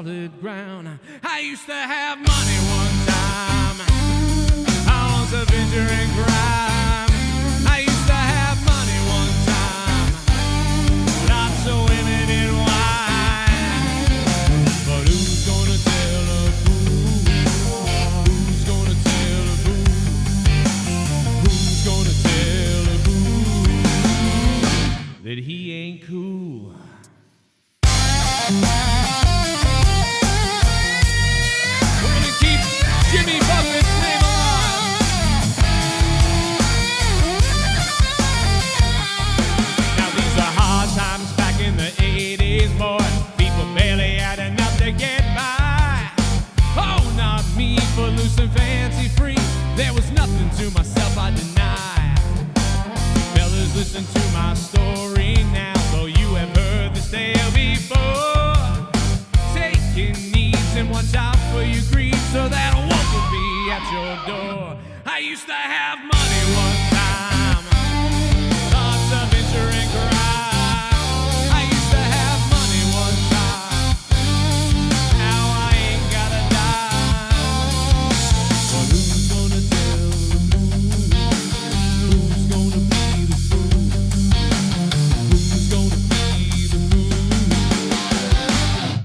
solid ground. I used to have money one time. I was a venture in crime. I used to have money one time. Not so imminent why. But who's gonna tell a fool? Who's gonna tell a fool? Who's gonna tell a fool that he ain't cool? We're gonna keep Jimmy Buffett's name alive. Now these are hard times back in the 80s, boy. People barely had enough to get by. Oh, not me, footloose and fancy free. There was nothing to myself I deny. Fellas, listen to my story now, though you have heard this tale before. Take your needs and watch out for your greed, so that a wolf will be at your door. I used to have money one time, lots of venture and crime. I used to have money one time, now I ain't got a dime. But who's gonna tell the fool? Who's gonna be the fool? Who's gonna be the fool?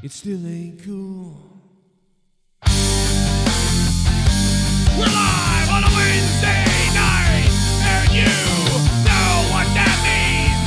It still ain't cool. We're live on a Wednesday night, and you know what that means.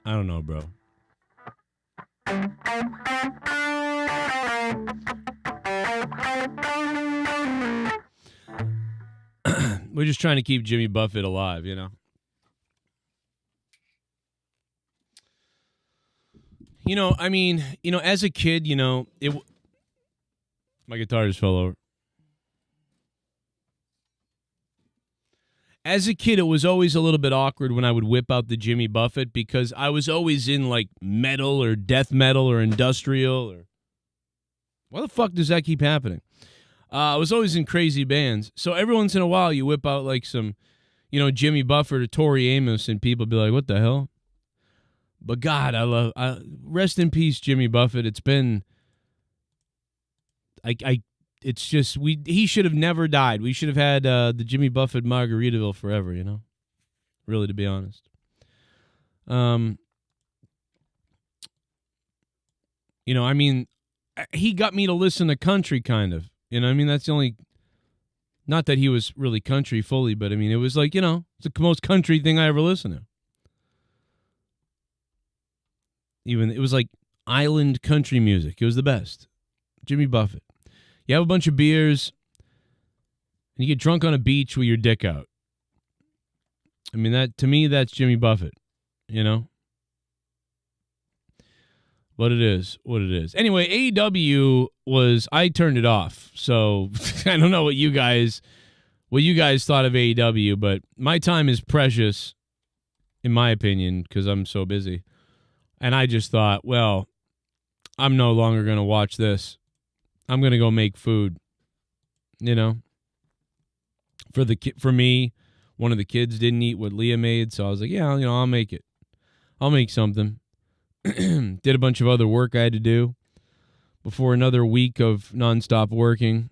I don't know, bro. We're just trying to keep Jimmy Buffett alive, you know? You know, I mean, you know, as a kid, you know, my guitar just fell over. As a kid, it was always a little bit awkward when I would whip out the Jimmy Buffett because I was always in, like, metal or death metal or industrial or... Why the fuck does that keep happening? I was always in crazy bands. So every once in a while, you whip out, like, some, you know, Jimmy Buffett or Tori Amos, and people be like, what the hell? But God, rest in peace, Jimmy Buffett. It's been... It's just, he should have never died. We should have had the Jimmy Buffett Margaritaville forever, you know? Really, to be honest. You know, I mean, he got me to listen to country, kind of. You know, I mean, that's the only, not that he was really country fully, but I mean, it was like, you know, it's the most country thing I ever listened to. Even, it was like island country music. It was the best. Jimmy Buffett. You have a bunch of beers, and you get drunk on a beach with your dick out. I mean, that to me, that's Jimmy Buffett, you know? But it is what it is. Anyway, AEW I turned it off, so I don't know what you guys thought of AEW, but my time is precious, in my opinion, because I'm so busy. And I just thought, well, I'm no longer going to watch this. I'm going to go make food, you know. For me, one of the kids didn't eat what Leah made, so I was like, yeah, you know, I'll make it. I'll make something. Did a bunch of other work I had to do before another week of nonstop working.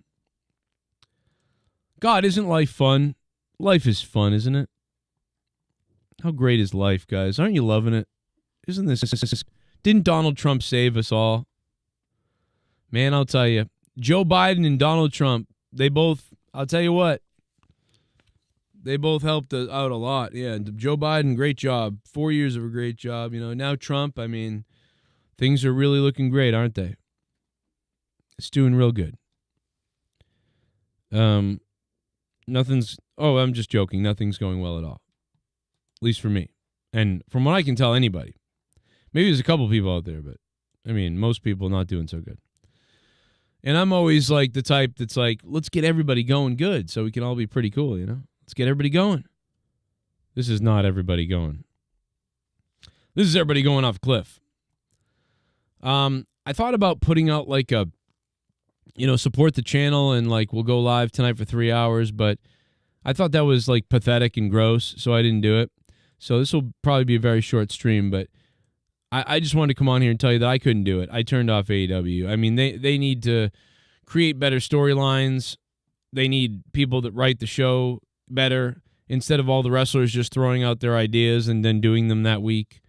God, isn't life fun? Life is fun, isn't it? How great is life, guys? Aren't you loving it? Isn't this... Didn't Donald Trump save us all? Man, I'll tell you, Joe Biden and Donald Trump, I'll tell you what, they both helped us out a lot. Yeah, Joe Biden, great job. 4 years of a great job. Now Trump, I mean, things are really looking great, aren't they? It's doing real good. I'm just joking. Nothing's going well at all. At least for me. And from what I can tell, anybody. Maybe there's a couple people out there, but, I mean, most people not doing so good. And I'm always like the type that's like, let's get everybody going good so we can all be pretty cool, Let's get everybody going. This is not everybody going. This is everybody going off a cliff. I thought about putting out like a, support the channel and like we'll go live tonight for 3 hours, but I thought that was like pathetic and gross, so I didn't do it. So this will probably be a very short stream, but I just wanted to come on here and tell you that I couldn't do it. I turned off AEW. I mean, they need to create better storylines. They need people that write the show better instead of all the wrestlers just throwing out their ideas and then doing them that week.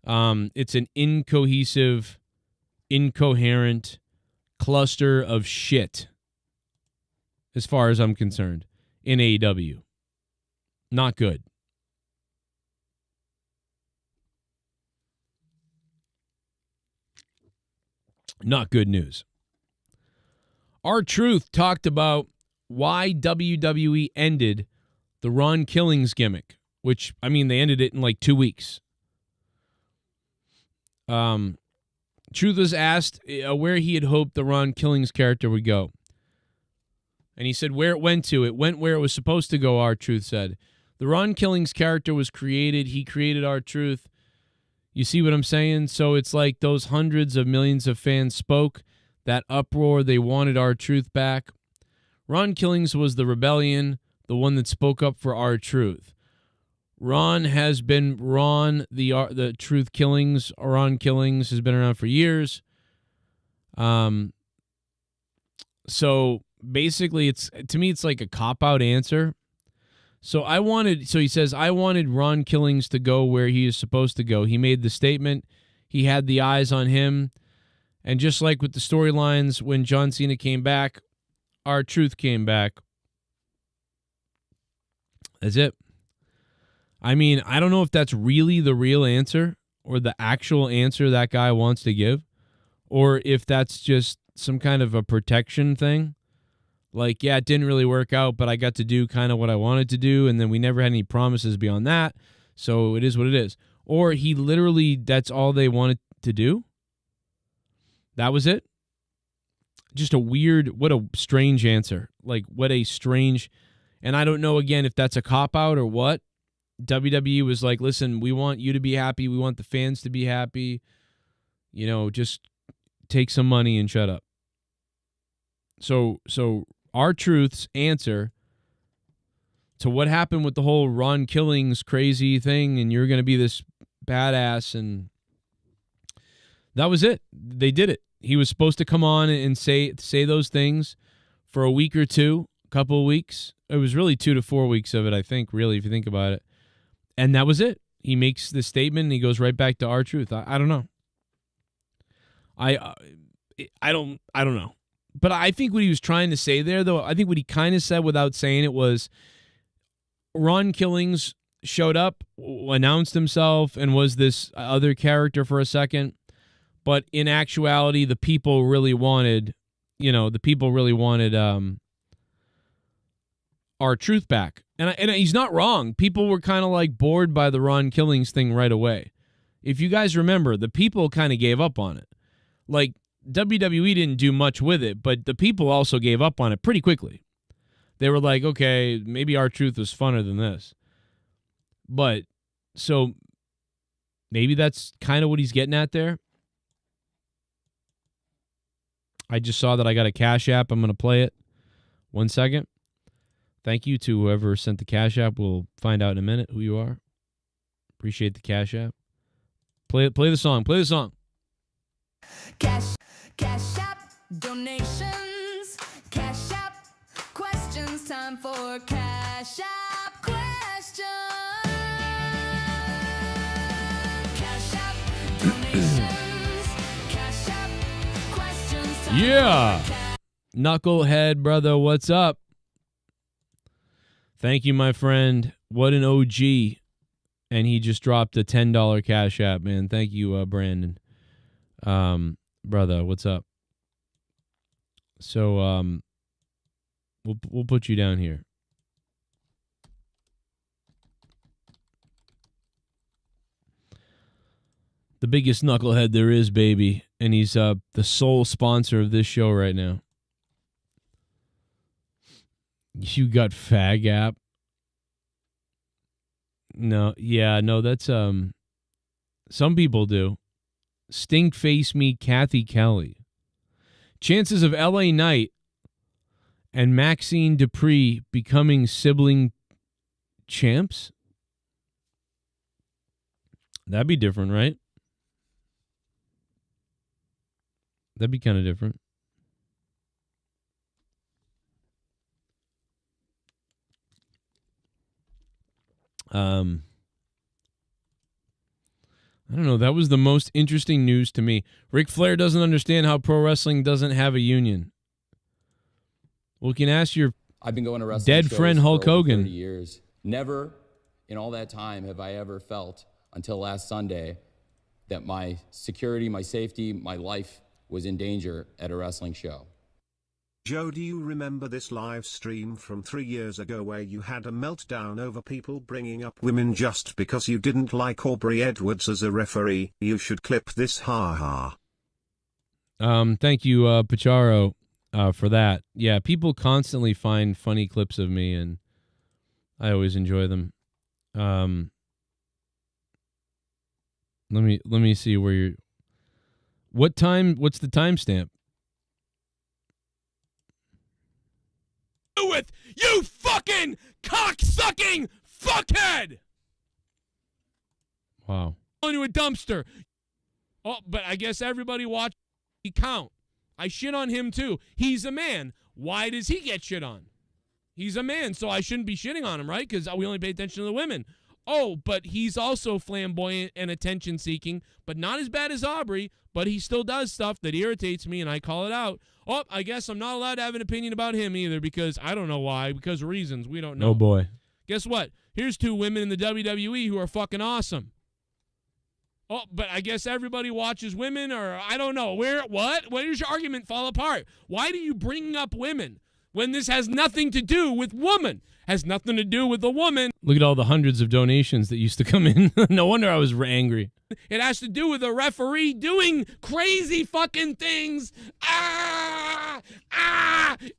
It's an incohesive, incoherent cluster of shit as far as I'm concerned in AEW. Not good. Not good news. R-Truth talked about why WWE ended the Ron Killings gimmick, which, I mean, they ended it in like 2 weeks. Truth was asked where he had hoped the Ron Killings character would go. And he said where it went to. It went where it was supposed to go, R-Truth said. The Ron Killings character was created. He created R-Truth. You see what I'm saying? So it's like those hundreds of millions of fans spoke. That uproar, they wanted R-Truth back. Ron Killings was the rebellion, the one that spoke up for R-Truth. Ron has been the Truth Killings. Ron Killings has been around for years. So basically, to me, it's like a cop-out answer. So he says, I wanted Ron Killings to go where he is supposed to go. He made the statement. He had the eyes on him. And just like with the storylines, when John Cena came back, R-Truth came back. That's it. I mean, I don't know if that's really the real answer or the actual answer that guy wants to give, or if that's just some kind of a protection thing. Like, yeah, it didn't really work out, but I got to do kind of what I wanted to do, and then we never had any promises beyond that, so it is what it is. Or he literally, that's all they wanted to do? That was it? Just what a strange answer. Like, what a strange, and I don't know, again, if that's a cop-out or what. WWE was like, listen, we want you to be happy. We want the fans to be happy. Just take some money and shut up. So R-Truth's answer to what happened with the whole Ron Killings crazy thing, and you're going to be this badass, and that was it. They did it. He was supposed to come on and say those things for a week or two, a couple of weeks. It was really 2 to 4 weeks of it, I think, really, if you think about it. And that was it. He makes the statement, and he goes right back to R-Truth. I don't know. I don't know. But I think what he was trying to say there, though, I think what he kind of said without saying it was Ron Killings showed up, announced himself, and was this other character for a second. But in actuality, the people really wanted, R-Truth back. And he's not wrong. People were kind of like bored by the Ron Killings thing right away. If you guys remember, the people kind of gave up on it. Like, WWE didn't do much with it, but the people also gave up on it pretty quickly. They were like, okay, maybe R-Truth was funner than this. But, so, maybe that's kind of what he's getting at there. I just saw that I got a Cash App. I'm going to play it. 1 second. Thank you to whoever sent the Cash App. We'll find out in a minute who you are. Appreciate the Cash App. Play the song. Play the song. Cash App, donations. Cash App, questions. Time for Cash App questions. Cash App, donations. Cash App, questions. Yeah. Knucklehead, brother, what's up? Thank you, my friend. What an OG. And he just dropped a $10 Cash App, man. Thank you, Brandon. Brother, what's up? So, we'll put you down here. The biggest knucklehead there is, baby. And he's the sole sponsor of this show right now. You got fag app? No, yeah, no, that's some people do. Stink face me, Kathy Kelly. Chances of LA Knight and Maxine Dupree becoming sibling champs? That'd be different, right? That'd be kind of different. I don't know. That was the most interesting news to me. Ric Flair doesn't understand how pro wrestling doesn't have a union. Well, you can ask your I've been going to wrestling dead shows friend for Hulk over Hogan. 30 years. Never in all that time have I ever felt until last Sunday that my security, my safety, my life was in danger at a wrestling show. Joe, do you remember this live stream from 3 years ago where you had a meltdown over people bringing up women just because you didn't like Aubrey Edwards as a referee? You should clip this, ha ha. Thank you, Pacharo, for that. Yeah, people constantly find funny clips of me, and I always enjoy them. Let me see where you're. What time? What's the timestamp? With you fucking cock-sucking fuckhead! Wow. Into a dumpster. Oh, but I guess everybody watch. He count. I shit on him too. He's a man. Why does he get shit on? He's a man, so I shouldn't be shitting on him, right? Because we only pay attention to the women. Oh, but he's also flamboyant and attention-seeking, but not as bad as Aubrey, but he still does stuff that irritates me, and I call it out. Oh, I guess I'm not allowed to have an opinion about him either because I don't know why, because of reasons we don't know. Oh, boy. Guess what? Here's two women in the WWE who are fucking awesome. Oh, but I guess everybody watches women, or I don't know. What? Where does your argument fall apart? Why do you bring up women when this has nothing to do with woman? Has nothing to do with the woman. Look at all the hundreds of donations that used to come in. No wonder I was angry. It has to do with a referee doing crazy fucking things.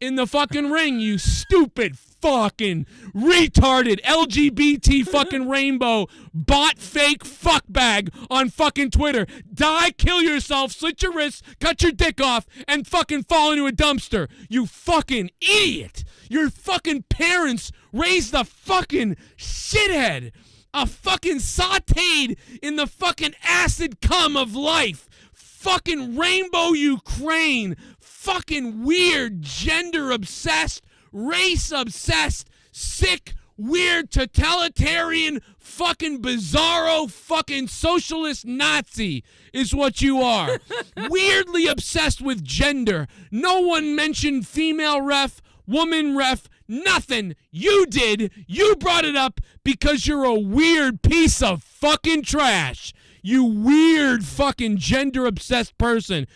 In the fucking ring, you stupid fucking retarded LGBT fucking rainbow bot fake fuckbag on fucking Twitter. Die, kill yourself, slit your wrists, cut your dick off, and fucking fall into a dumpster. You fucking idiot. Your fucking parents raised a fucking shithead. A fucking sauteed in the fucking acid cum of life. Fucking rainbow Ukraine. Fucking weird, gender-obsessed, race-obsessed, sick, weird, totalitarian, fucking bizarro, fucking socialist Nazi is what you are. Weirdly obsessed with gender. No one mentioned female ref, woman ref, nothing. You did. You brought it up because you're a weird piece of fucking trash. You weird fucking gender-obsessed person.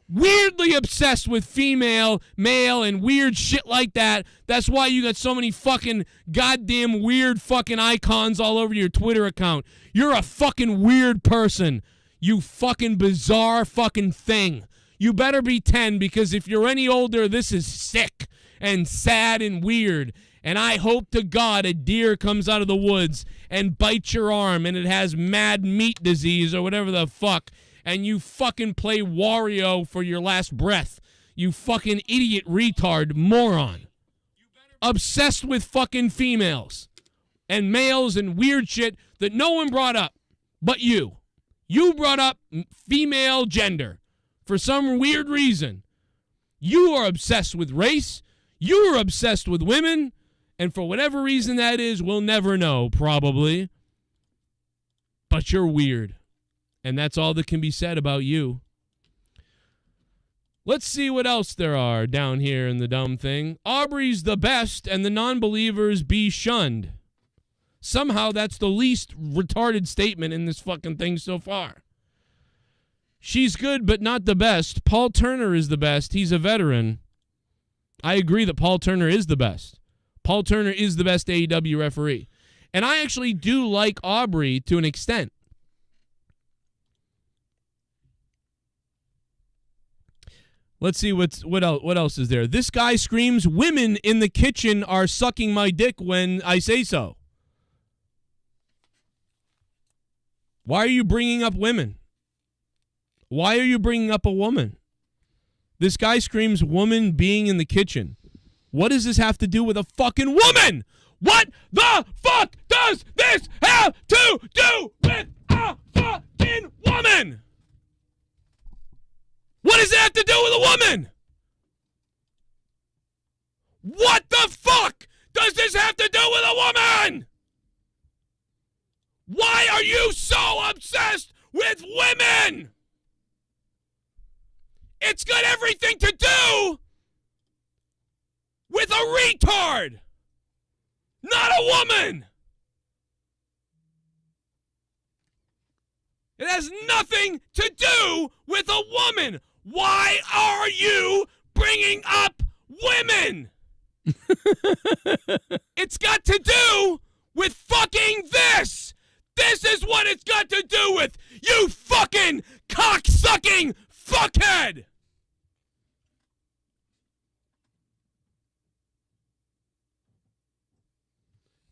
Weirdly obsessed with female, male, and weird shit like that. That's why you got so many fucking goddamn weird fucking icons all over your Twitter account. You're a fucking weird person. You fucking bizarre fucking thing. You better be 10 because if you're any older, this is sick and sad and weird. And I hope to God a deer comes out of the woods and bites your arm and it has mad meat disease or whatever the fuck. And you fucking play Wario for your last breath. You fucking idiot retard moron. Obsessed with fucking females and males and weird shit that no one brought up but you. You brought up female gender for some weird reason. You are obsessed with race. You are obsessed with women. And for whatever reason that is, we'll never know, probably. But you're weird. And that's all that can be said about you. Let's see what else there are down here in the dumb thing. Aubrey's the best and the non-believers be shunned. Somehow that's the least retarded statement in this fucking thing so far. She's good but not the best. Paul Turner is the best. He's a veteran. I agree that Paul Turner is the best. Paul Turner is the best AEW referee. And I actually do like Aubrey to an extent. Let's see what else is there. This guy screams, women in the kitchen are sucking my dick when I say so. Why are you bringing up women? Why are you bringing up a woman? This guy screams, woman being in the kitchen. What does this have to do with a fucking woman? What the fuck does this have to do with a fucking woman? What does it have to do with a woman? What the fuck does this have to do with a woman? Why are you so obsessed with women? It's got everything to do with a retard, not a woman. It has nothing to do with a woman. Why are you bringing up women? It's got to do with fucking this. This is what it's got to do with. You fucking cock-sucking fuckhead.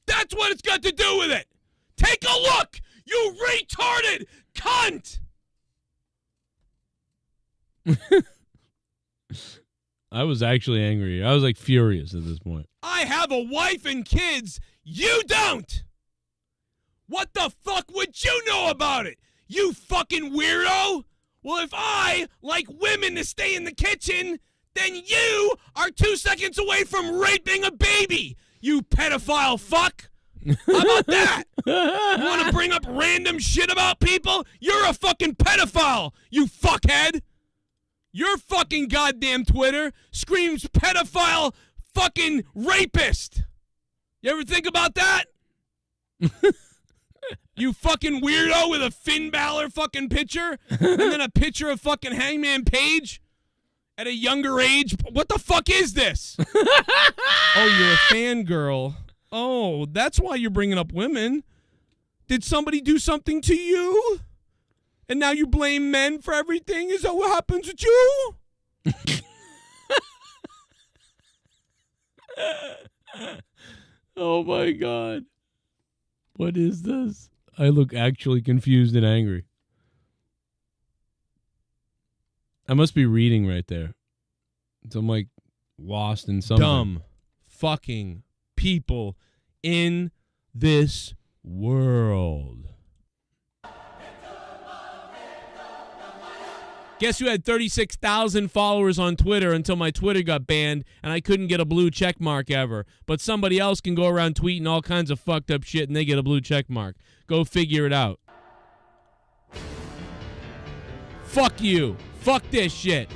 That's what it's got to do with it. Take a look, you retarded cunt. I was actually angry. I was like furious at this point. I have a wife and kids. You don't. What the fuck would you know about it? You fucking weirdo. Well, if I like women to stay in the kitchen, then you are 2 seconds away from raping a baby. You pedophile fuck. How about that? You want to bring up random shit about people? You're a fucking pedophile, you fuckhead. Your fucking goddamn Twitter screams pedophile fucking rapist. You ever think about that? You fucking weirdo with a Finn Balor fucking picture and then a picture of fucking Hangman Page at a younger age. What the fuck is this? Oh, you're a fangirl. Oh, that's why you're bringing up women. Did somebody do something to you? And now you blame men for everything? Is that what happens with you? Oh, my God. What is this? I look actually confused and angry. I must be reading right there. So I'm like lost in something. Dumb fucking people in this world. Guess who had 36,000 followers on Twitter until my Twitter got banned and I couldn't get a blue check mark ever. But somebody else can go around tweeting all kinds of fucked up shit and they get a blue check mark. Go figure it out. Fuck you. Fuck this shit.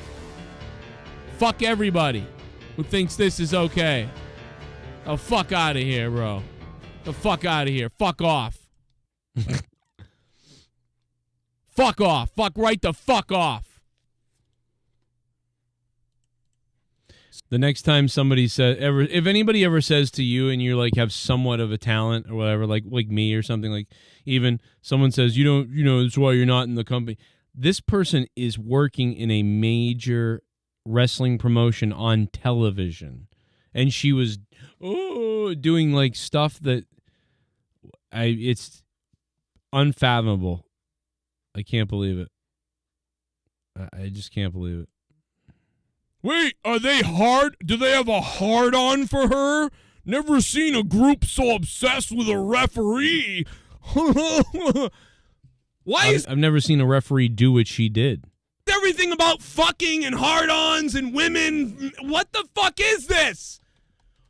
Fuck everybody who thinks this is okay. Oh, fuck out of here, bro. The fuck out of here. Fuck off. Fuck off. Fuck right the fuck off. The next time somebody says, if anybody ever says to you and you like have somewhat of a talent or whatever, like me or something, like even someone says, that's why you're not in the company. This person is working in a major wrestling promotion on television. And she was doing like stuff that it's unfathomable. I can't believe it. I just can't believe it. Wait, are they hard? Do they have a hard-on for her? Never seen a group so obsessed with a referee. I've never seen a referee do what she did. Everything about fucking and hard-ons and women. What the fuck is this?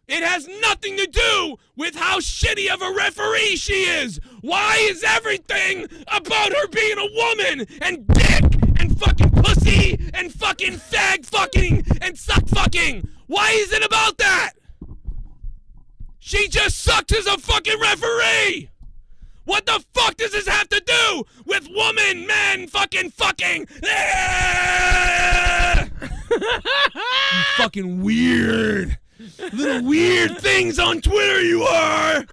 It has nothing to do with how shitty of a referee she is. Why is everything about her being a woman and dick and fucking pussy and fucking fag fucking and suck fucking. Why is it about that? She just sucks as a fucking referee. What the fuck does this have to do with woman, men, fucking? You fucking weird. Little weird things on Twitter you are.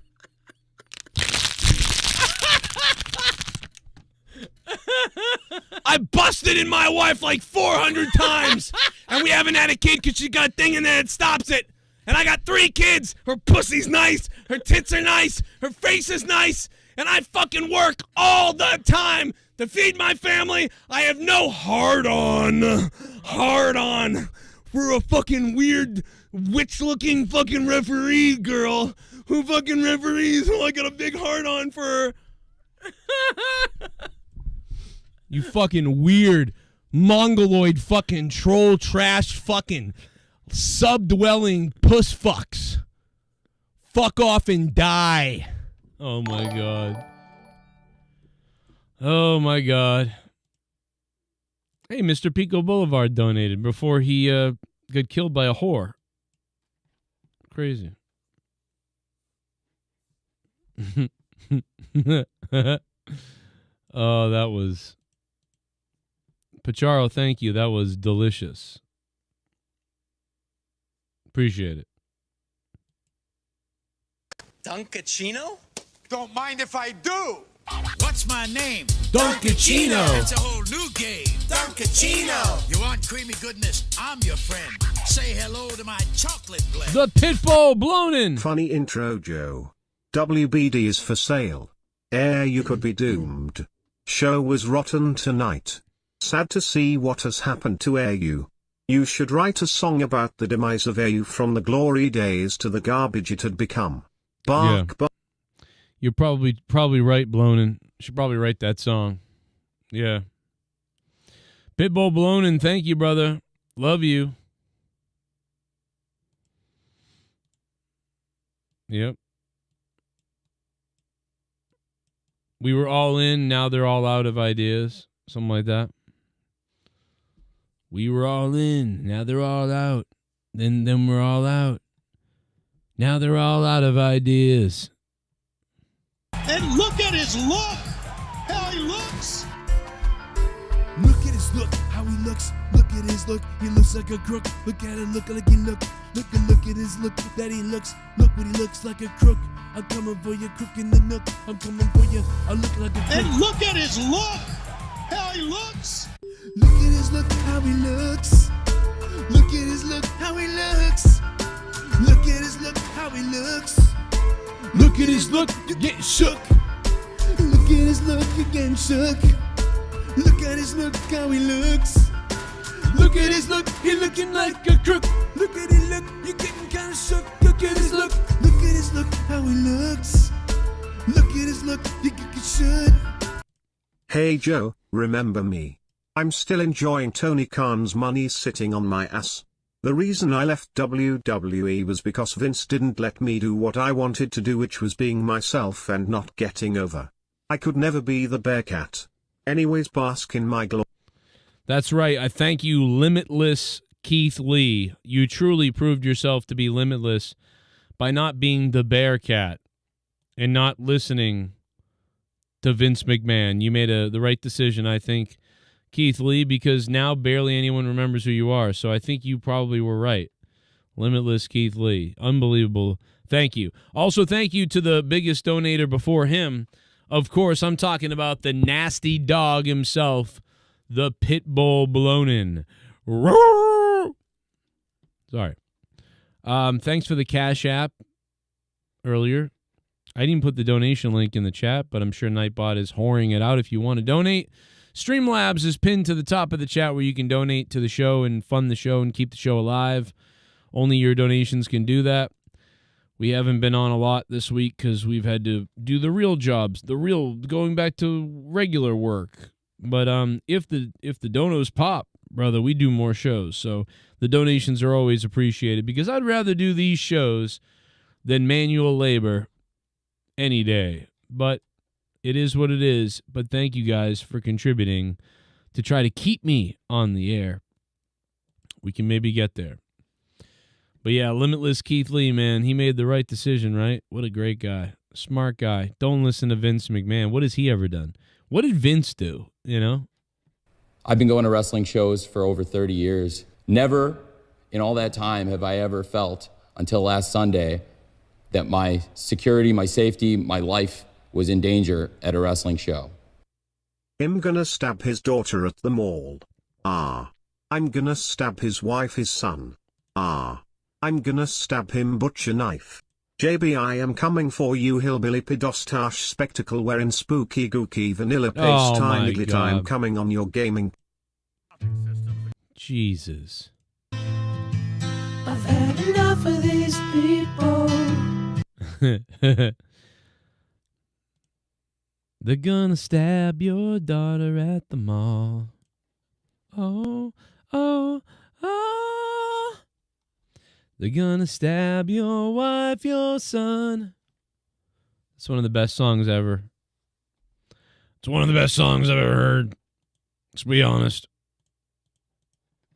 I busted in my wife like 400 times, and we haven't had a kid because she got a thing and then it stops it. And I got 3 kids. Her pussy's nice, her tits are nice, her face is nice, and I fucking work all the time to feed my family. I have no hard on for a fucking weird witch-looking fucking referee girl who fucking referees who I got a big hard on for her. You fucking weird, mongoloid fucking troll trash fucking subdwelling puss fucks. Fuck off and die. Oh my god. Oh my god. Hey, Mr. Pico Boulevard donated before he got killed by a whore. Crazy. Oh, that was... Pacharo, thank you. That was delicious. Appreciate it. Duncachino? Don't mind if I do. What's my name? Duncachino. It's a whole new game. Duncachino. You want creamy goodness? I'm your friend. Say hello to my chocolate blend. The Pitbull Blonin. Funny intro, Joe. WBD is for sale. You could be doomed. Show was rotten tonight. Sad to see what has happened to AU. You should write a song about the demise of AU from the glory days to the garbage it had become. Bark, bark. You're probably right, Blonin. Should probably write that song. Yeah. Pitbull Blonin, thank you, brother. Love you. Yep. We were all in, now they're all out of ideas. Something like that. We were all in, now they're all out. Then we're all out. Now they're all out of ideas. And look at his look! How he looks! Look at his look, how he looks. Look at his look, he looks like a crook. Look at him, look like he look. Look at his look that he looks. Look what he looks like a crook. I'm coming for you, crook in the nook. I'm coming for you, I look like a crook. And look at his look! How he looks! Look at his look, how he looks. Look at his look, how he looks. Look at his look, how he looks. Look at his look, you getting shook. Look at his look, you getting shook. Look at his look, how he looks. Look at his look, he looking like a crook. Look at his look, you getting kinda shook. Look at his look, how he looks. Look at his look, you get shook. Hey Joe, remember me? I'm still enjoying Tony Khan's money sitting on my ass. The reason I left WWE was because Vince didn't let me do what I wanted to do, which was being myself and not getting over. I could never be the Bearcat. Anyways, bask in my glory. That's right. I thank you, Limitless Keith Lee. You truly proved yourself to be limitless by not being the Bearcat and not listening to Vince McMahon. You made the right decision, I think, Keith Lee, because now barely anyone remembers who you are. So I think you probably were right. Limitless Keith Lee. Unbelievable. Thank you. Also, thank you to the biggest donator before him. Of course, I'm talking about the nasty dog himself, the Pitbull Blonin. Sorry. Thanks for the Cash App earlier. I didn't put the donation link in the chat, but I'm sure Nightbot is whoring it out if you want to donate. Streamlabs is pinned to the top of the chat where you can donate to the show and fund the show and keep the show alive. Only your donations can do that. We haven't been on a lot this week because we've had to do the real jobs, going back to regular work. But if the donos pop, brother, we do more shows. So the donations are always appreciated because I'd rather do these shows than manual labor any day. But it is what it is. But thank you guys for contributing to try to keep me on the air. We can maybe get there. But yeah, Limitless Keith Lee, man, he made the right decision, right? What a great guy. Smart guy. Don't listen to Vince McMahon. What has he ever done? What did Vince do, you know? I've been going to wrestling shows for over 30 years. Never in all that time have I ever felt, until last Sunday, that my security, my safety, my life was in danger at a wrestling show. I'm gonna stab his daughter at the mall. Ah. I'm gonna stab his wife, his son. Ah. I'm gonna stab him butcher knife. JB, I am coming for you, hillbilly pidostache spectacle wearing spooky gooky vanilla paste Oh, tiny my glit. God. I am coming on your gaming. Jesus. I've had enough of these people. They're gonna stab your daughter at the mall. Oh, oh, oh. They're gonna stab your wife, your son. It's one of the best songs ever. It's one of the best songs I've ever heard. Let's be honest.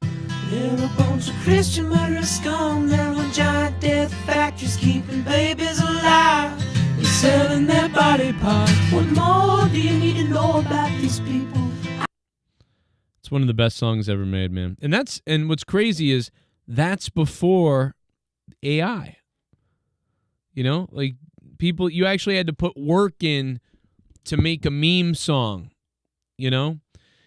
They're a bunch of Christian murderers scum. They're on giant death factories keeping babies alive. They're selling their body parts. What more do you need to know about these people? It's one of the best songs ever made, man. And what's crazy is that's before AI. You know, like people, you actually had to put work in to make a meme song. You know,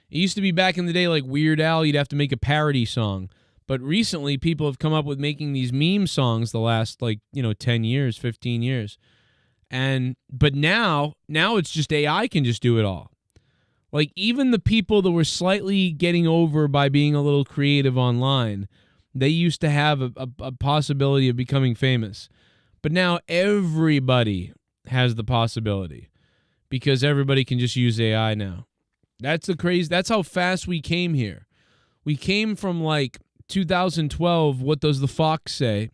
it used to be back in the day like Weird Al, you'd have to make a parody song. But recently, people have come up with making these meme songs the last 10 years, 15 years. But now it's just AI can just do it all. Like even the people that were slightly getting over by being a little creative online, they used to have a possibility of becoming famous. But now everybody has the possibility because everybody can just use AI now. That's the crazy. That's how fast we came here. We came from like 2012, What Does the Fox Say,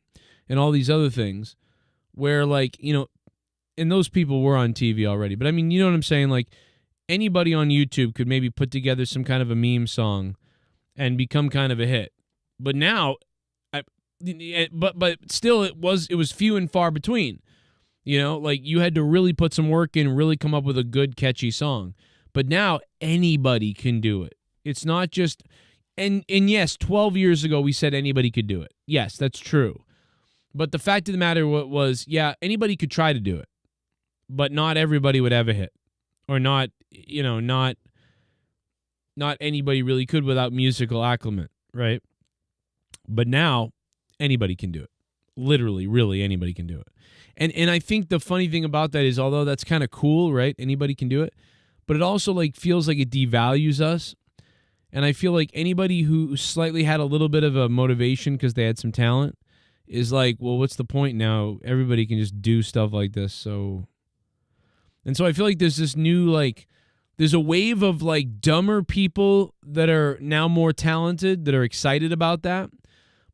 and all these other things where and those people were on TV already. But I mean, you know what I'm saying? Like anybody on YouTube could maybe put together some kind of a meme song and become kind of a hit. But now, but still, it was few and far between. You know, like you had to really put some work in, really come up with a good, catchy song. But now anybody can do it. It's not just, and yes, 12 years ago we said anybody could do it. Yes, that's true. But the fact of the matter was, yeah, anybody could try to do it, but not everybody would have a hit, or not anybody really could without musical acclimate, right? But now anybody can do it. Literally, really anybody can do it. And I think the funny thing about that is, although that's kind of cool, right? Anybody can do it, but it also feels like it devalues us. And I feel like anybody who slightly had a little bit of a motivation because they had some talent is like, well, what's the point now? Everybody can just do stuff like this. So I feel like there's this new, there's a wave of dumber people that are now more talented, that are excited about that.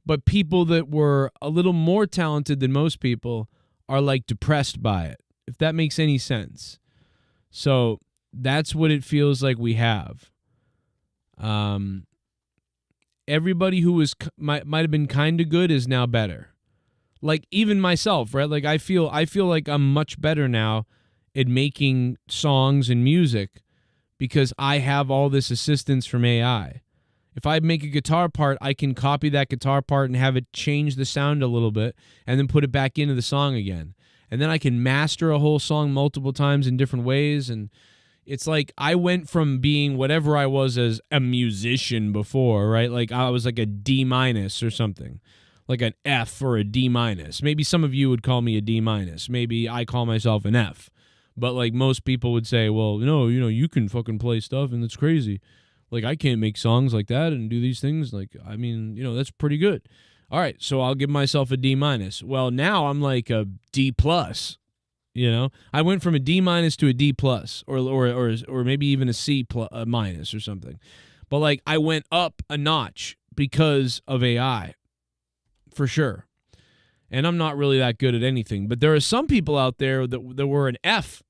But people that were a little more talented than most people are depressed by it, if that makes any sense. So that's what it feels like we have. Everybody who might have been kind of good is now better. Like even myself, right? Like I feel like I'm much better now at making songs and music because I have all this assistance from AI. If I make a guitar part, I can copy that guitar part and have it change the sound a little bit and then put it back into the song again. And then I can master a whole song multiple times in different ways. And it's like I went from being whatever I was as a musician before, right? Like I was like a D- or something, like an F or a D-. Maybe some of you would call me a D-. Maybe I call myself an F. But most people would say, well, no, you can fucking play stuff and it's crazy. Like, I can't make songs like that and do these things. I mean, that's pretty good. All right, so I'll give myself a D-. Well, now I'm like a D+. I went from a D- to a D+, or maybe even a C+ minus or something. But I went up a notch because of AI, for sure. And I'm not really that good at anything. But there are some people out there that were an F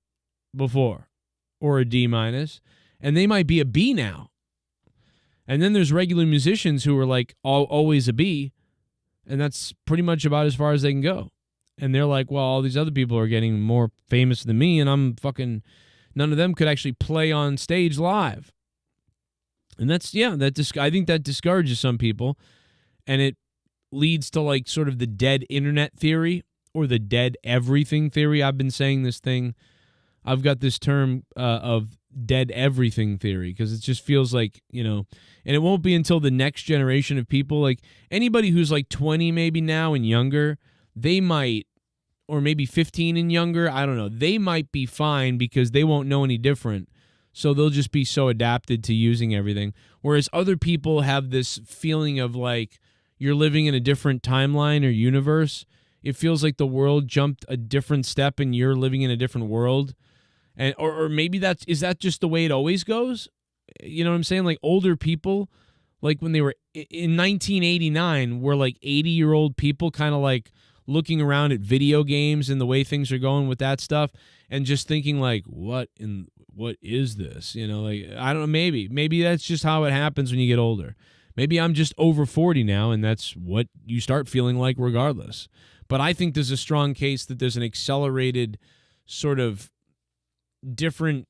before, or a D-, and they might be a B now. And then there's regular musicians who are like always a B, and that's pretty much about as far as they can go. And they're like, well, all these other people are getting more famous than me, and I'm fucking, none of them could actually play on stage live. And that's, yeah, I think that discourages some people, and it leads to like sort of the dead internet theory or the dead everything theory. I've been saying this thing, I've got this term of dead everything theory, because it just feels like, you know, and it won't be until the next generation of people, like anybody who's like 20 maybe now and younger, they might, or maybe 15 and younger, I don't know, they might be fine because they won't know any different. So they'll just be so adapted to using everything. Whereas other people have this feeling of like you're living in a different timeline or universe. It feels like the world jumped a different step and you're living in a different world. And or maybe is that just the way it always goes? You know what I'm saying? Like older people, like when they were in 1989, were like 80-year-old people kind of like looking around at video games and the way things are going with that stuff and just thinking like, what is this? You know, like, I don't know, maybe that's just how it happens when you get older. Maybe I'm just over 40 now and that's what you start feeling like regardless. But I think there's a strong case that there's an accelerated sort of different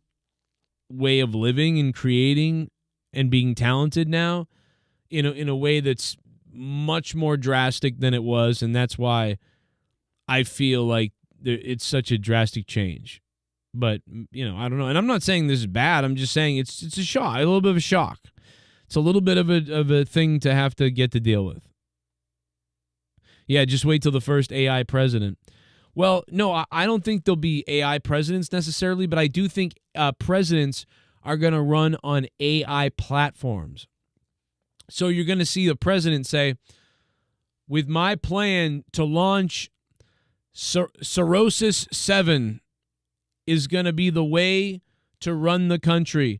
way of living and creating and being talented now in a way that's much more drastic than it was, and that's why I feel like it's such a drastic change. But, you know, I don't know. And I'm not saying this is bad. I'm just saying it's a shock, a little bit of a shock. It's a little bit of a thing to have to get to deal with. Yeah, just wait till the first AI president. Well, no, I don't think there'll be AI presidents necessarily, but I do think presidents are going to run on AI platforms. So you're going to see the president say, with my plan to launch Cirrhosis 7 is going to be the way to run the country.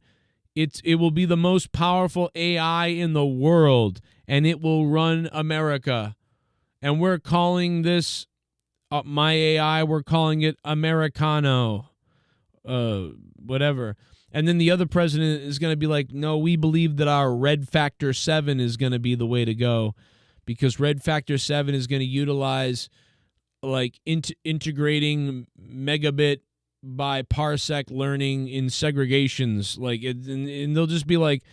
It will be the most powerful AI in the world, and it will run America. And we're calling this, my AI, we're calling it Americano, whatever. And then the other president is going to be like, no, we believe that our Red Factor 7 is going to be the way to go, because Red Factor 7 is going to utilize like integrating megabit by parsec learning in segregations, like and they'll just be like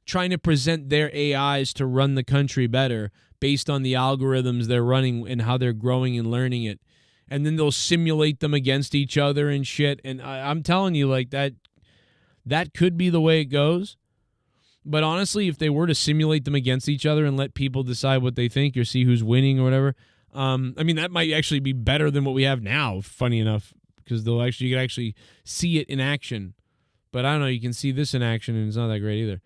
trying to present their AIs to run the country better based on the algorithms they're running and how they're growing and learning it. And then they'll simulate them against each other and shit. And I'm telling you, like, that could be the way it goes. But honestly, if they were to simulate them against each other and let people decide what they think or see who's winning or whatever, I mean, that might actually be better than what we have now, funny enough, because you can actually see it in action. But I don't know, you can see this in action and it's not that great either.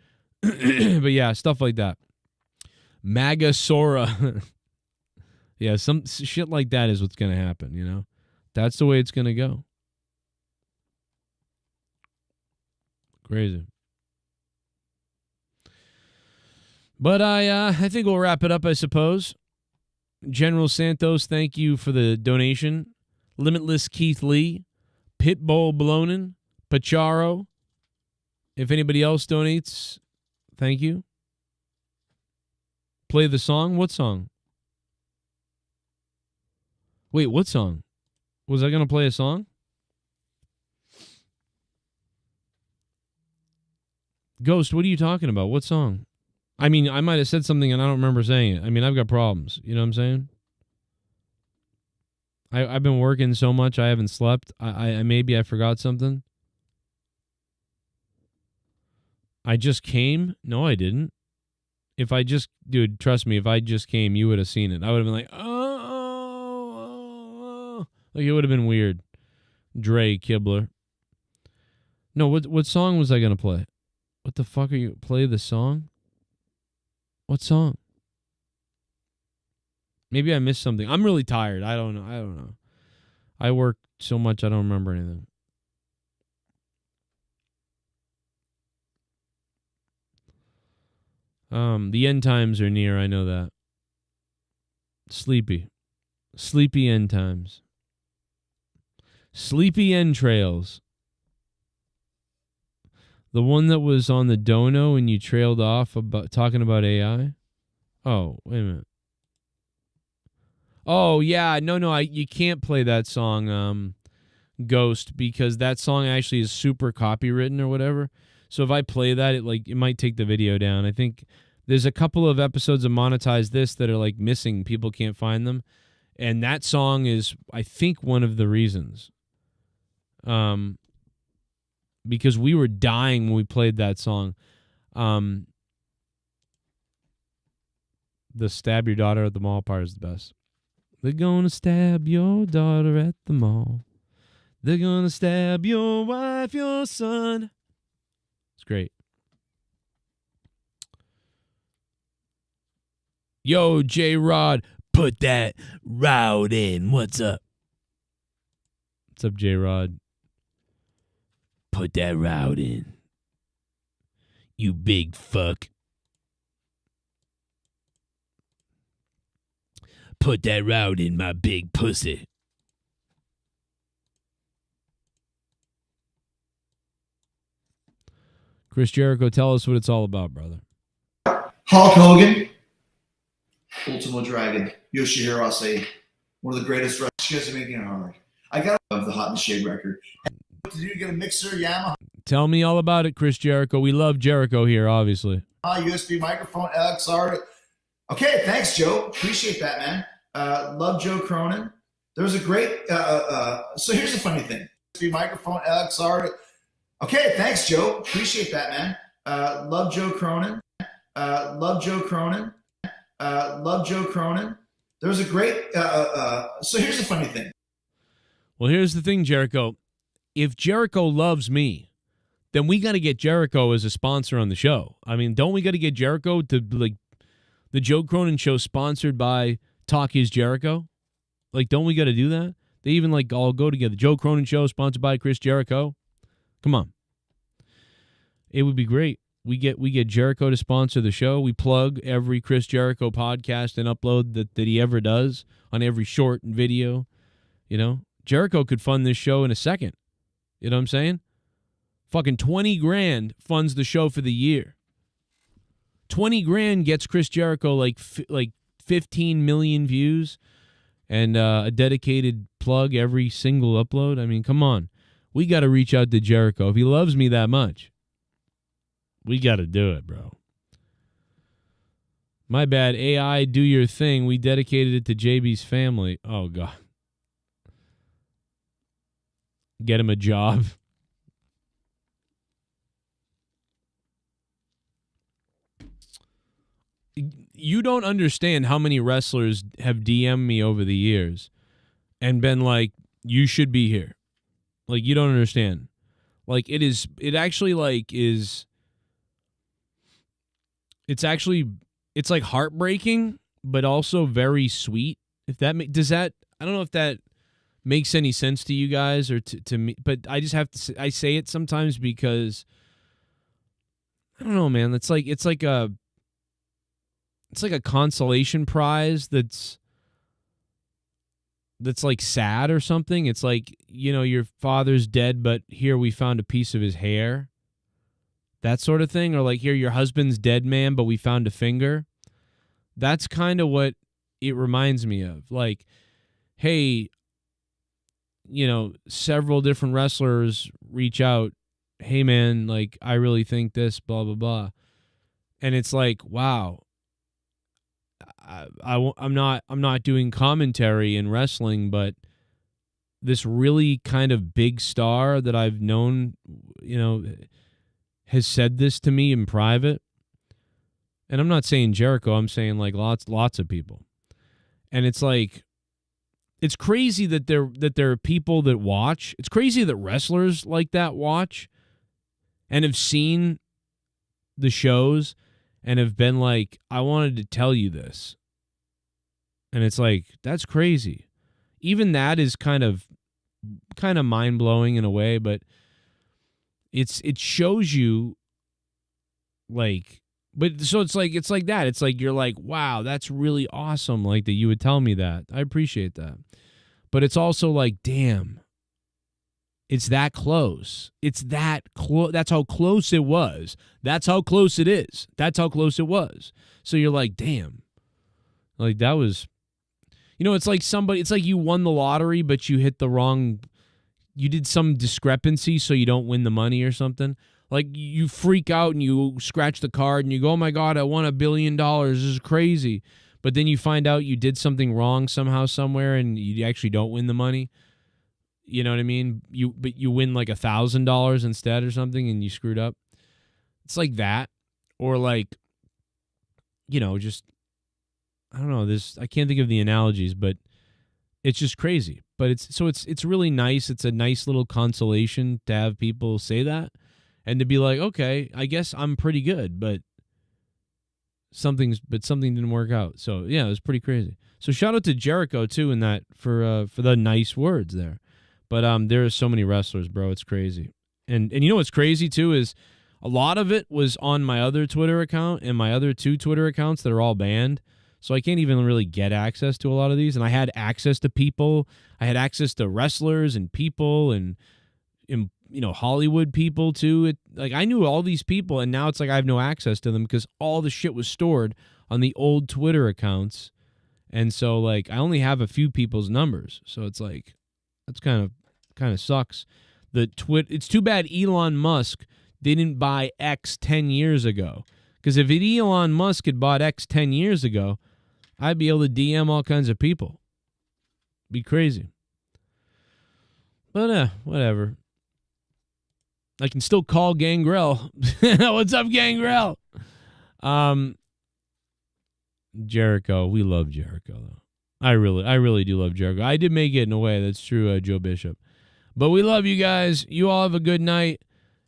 But yeah, stuff like that. MAGA Sora. Yeah, some shit like that is what's going to happen, you know? That's the way it's going to go. Crazy. But I think we'll wrap it up, I suppose. General Santos, thank you for the donation. Limitless Keith Lee. Pitbull Blonin. Pacharo. If anybody else donates, thank you. Play the song? What song? Wait, what song? Was I going to play a song? Ghost, what are you talking about? What song? I mean, I might have said something and I don't remember saying it. I mean, I've got problems. You know what I'm saying? I've been working so much I haven't slept. Maybe I forgot something. I just came? No, I didn't. Dude, trust me, if I just came, you would have seen it. I would have been like, oh. Like, it would have been weird. Dre Kibler. No, what song was I going to play? What the fuck are you... Play the song? What song? Maybe I missed something. I'm really tired. I don't know. I work so much I don't remember anything. The end times are near, I know that. Sleepy end times. Sleepy entrails. The one that was on the dono and you trailed off about talking about AI? Oh, wait a minute. Oh, yeah. No, you can't play that song, Ghost, because that song actually is super copywritten or whatever. So if I play that, it might take the video down. I think there's a couple of episodes of Monetize This that are like missing. People can't find them. And that song is, I think, one of the reasons. Because we were dying when we played that song. The stab your daughter at the mall part is the best. They're gonna stab your daughter at the mall. They're gonna stab your wife, your son. It's great. Yo, J-Rod, put that route in. What's up? What's up, J-Rod? Put that route in. You big fuck. Put that route in, my big pussy. Chris Jericho, tell us what it's all about, brother. Hulk Hogan, Ultimo Dragon, Yoshihiro Asai, one of the greatest wrestlers. You guys are making it hard. I got the Hot and Shade record. Did you get a mixer, Yamaha? Tell me all about it, Chris Jericho. We love Jericho here, obviously. USB microphone, XR. Okay, thanks, Joe. Appreciate that, man. Love Joe Cronin. There was a great. So here's the funny thing. USB microphone, XR. Okay, thanks, Joe. Appreciate that, man. Love Joe Cronin. Love Joe Cronin. Love Joe Cronin. There was a great. So here's the funny thing. Well, here's the thing, Jericho. If Jericho loves me, then we got to get Jericho as a sponsor on the show. I mean, don't we got to get Jericho to, like, the Joe Cronin show sponsored by Talk Is Jericho? Like, don't we got to do that? They even, like, all go together. Joe Cronin show sponsored by Chris Jericho. Come on. It would be great. We get Jericho to sponsor the show. We plug every Chris Jericho podcast and upload that he ever does on every short and video. You know, Jericho could fund this show in a second. You know what I'm saying? Fucking 20 grand funds the show for the year. 20 grand gets Chris Jericho like 15 million views and a dedicated plug every single upload. I mean, come on. We got to reach out to Jericho. If he loves me that much, we got to do it, bro. My bad. AI, do your thing. We dedicated it to JB's family. Oh, God. Get him a job. You don't understand how many wrestlers have DM'd me over the years and been like, you should be here. Like, you don't understand. Like, it's like heartbreaking, but also very sweet. If that I don't know if that makes any sense to you guys or to me, but I just have to I say it sometimes because I don't know, man. It's like a consolation prize that's like sad or something. It's like, you know, your father's dead, but here we found a piece of his hair. That sort of thing. Or like, here your husband's dead, man, but we found a finger. That's kind of what it reminds me of. Like, hey, you know, several different wrestlers reach out. Hey, man, like, I really think this, blah, blah, blah. And it's like, wow. I'm not doing commentary in wrestling, but this really kind of big star that I've known, you know, has said this to me in private. And I'm not saying Jericho, I'm saying like lots of people. And it's like, it's crazy that there are people that watch. It's crazy that wrestlers like that watch and have seen the shows and have been like, I wanted to tell you this. And it's like, that's crazy. Even that is kind of mind-blowing in a way, but it shows you, like, but so it's like that. It's like, you're like, wow, that's really awesome, like, that you would tell me that. I appreciate that. But it's also like, damn, It's that close. It's that close. That's how close it was. That's how close it is. That's how close it was. So you're like, damn. Like that was, it's like it's like you won the lottery, but you hit the wrong, you did some discrepancy so you don't win the money or something. Like you freak out and you scratch the card and you go, oh my God, I won $1 billion. This is crazy. But then you find out you did something wrong somehow, somewhere, and you actually don't win the money. You know what I mean? But you win like $1,000 instead or something, and you screwed up. It's like that, or like, just I don't know. I can't think of the analogies, but it's just crazy. But it's really nice. It's a nice little consolation to have people say that, and to be like, okay, I guess I'm pretty good, but something didn't work out. So yeah, it was pretty crazy. So shout out to Jericho too in that for the nice words there. But there are so many wrestlers, bro. It's crazy. And you know what's crazy too is a lot of it was on my other Twitter account and my other 2 Twitter accounts that are all banned. So I can't even really get access to a lot of these. And I had access to people. I had access to wrestlers and people and Hollywood people too. I knew all these people, and now it's like I have no access to them because all the shit was stored on the old Twitter accounts. And so like I only have a few people's numbers. So it's like that's kind of sucks. It's too bad Elon Musk didn't buy X 10 years ago. Because if Elon Musk had bought X 10 years ago, I'd be able to DM all kinds of people. Be crazy. But whatever. I can still call Gangrel. What's up, Gangrel? Jericho. We love Jericho, though. I really do love Jericho. I did make it in a way. That's true, Joe Bishop. But we love you guys. You all have a good night.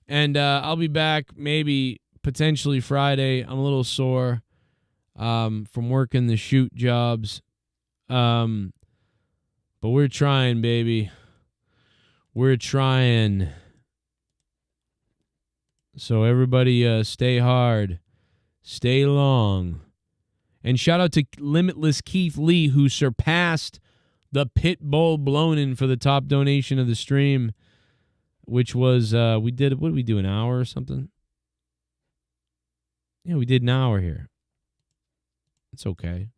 And I'll be back maybe potentially Friday. I'm a little sore from working the shoot jobs. But we're trying, baby. We're trying. So everybody stay hard. Stay long. And shout out to Limitless Keith Lee, who surpassed the Pitbull Blonin for the top donation of the stream, which was, what did we do, an hour or something? Yeah, we did an hour here. It's okay.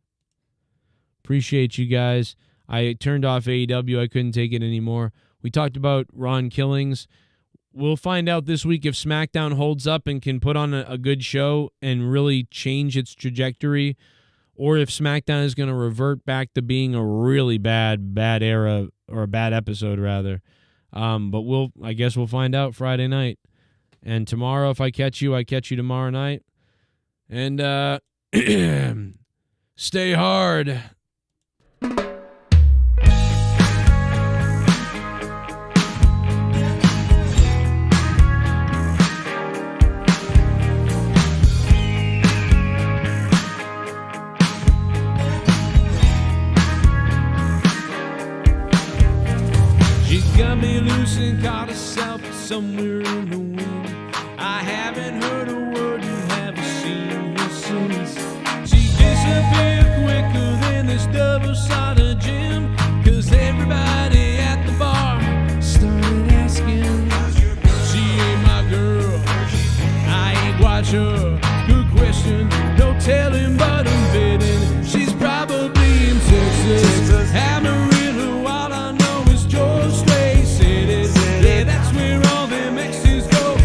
Appreciate you guys. I turned off AEW. I couldn't take it anymore. We talked about Ron Killings. We'll find out this week if SmackDown holds up and can put on a good show and really change its trajectory, or if SmackDown is going to revert back to being a really bad era, or a bad episode rather. But I guess we'll find out Friday night. And tomorrow, if I catch you tomorrow night. And stay hard. Got me loose and caught herself somewhere in the wind. I haven't heard a word and haven't seen her since. She disappeared quicker than this double-sided gym, 'cause everybody at the bar started asking, she ain't my girl, I ain't watch her. Good question, no telling, but I'm betting she's probably in Texas. Amarillo, all I know is George Strait. Yeah, that's where all them exes go.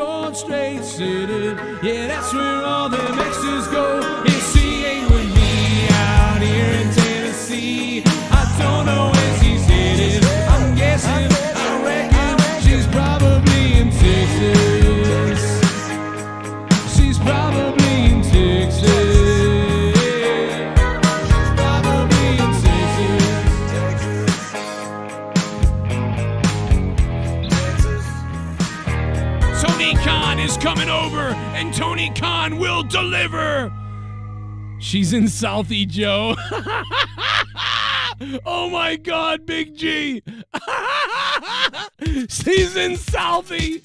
Broad Street City. Yeah, that's where all them exes go. If she ain't with me out here in Tennessee, I don't know where she's headed. I'm guessing, I reckon she's probably in Texas. She's probably in Texas. Tony Khan is coming over, and Tony Khan will deliver. She's in Southie, Joe. Oh my God, Big G. She's in Southie.